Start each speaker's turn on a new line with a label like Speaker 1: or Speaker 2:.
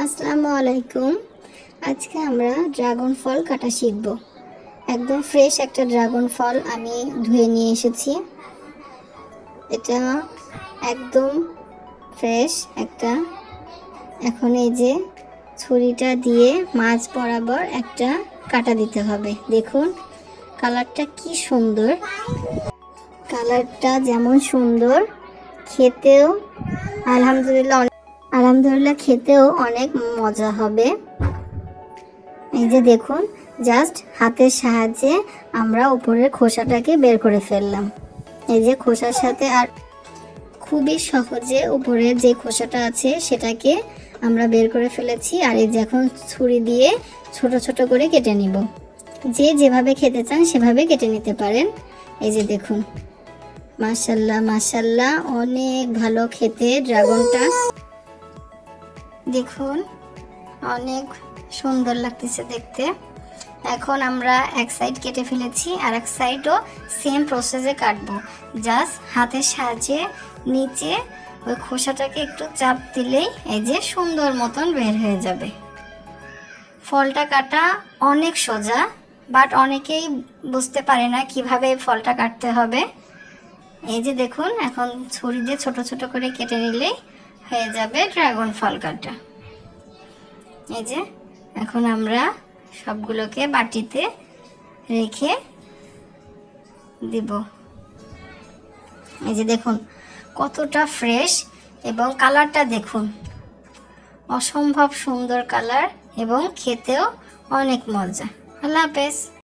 Speaker 1: আসসালামু আলাইকুম। আজকে আমরা ড্রাগন ফল কাটা শিখব। একদম ফ্রেশ একটা ড্রাগন ফল আমি ধুয়ে নিয়ে এসেছি। এটা একদম ফ্রেশ একটা। এখন এই যে ছুরিটা দিয়ে মাছ বরাবর একটা কাটা দিতে হবে। দেখুন কালারটা কি সুন্দর, কালারটা যেমন সুন্দর খেতেও আলহামদুলিল্লাহ খেতেও অনেক মজা হবে। এই যে দেখুন জাস্ট হাতের সাহায্যে আমরা উপরের খোসাটাকে বের করে ফেললাম। এই যে খোসার সাথে আর খুবই সহজে উপরের যে খোসাটা আছে সেটাকে আমরা বের করে ফেলেছি। আর এই যে এখন ছুরি দিয়ে ছোট ছোট করে কেটে নিব। যে যেভাবে খেতে চান সেভাবে কেটে নিতে পারেন। এই যে দেখুন মাশাআল্লাহ মাশাআল্লাহ অনেক ভালো খেতে ড্রাগনটা। দেখুন অনেক সুন্দর লাগতেছে দেখতে। এখন আমরা এক সাইড কেটে ফেলেছি, আর এক সাইডও সেম প্রসেসে কাটবো। জাস্ট হাতের সাহায্যে নিচে ওই খোসাটাকে একটু চাপ দিলেই এই যে সুন্দর মতন বের হয়ে যাবে। ফলটা কাটা অনেক সোজা, বাট অনেকেই বুঝতে পারে না কিভাবে ফলটা কাটতে হবে। এই যে দেখুন এখন ছুরি দিয়ে ছোট ছোট করে কেটে নিলেই হয়ে যাবে ড্রাগন ফল কাটা। এই যে এখন আমরা সবগুলোকে বাটিতে রেখে দিব। এই যে দেখুন কতটা ফ্রেশ এবং কালারটা দেখুন অসম্ভব সুন্দর কালার এবং খেতেও অনেক মজা। আল্লাহ হাফেজ।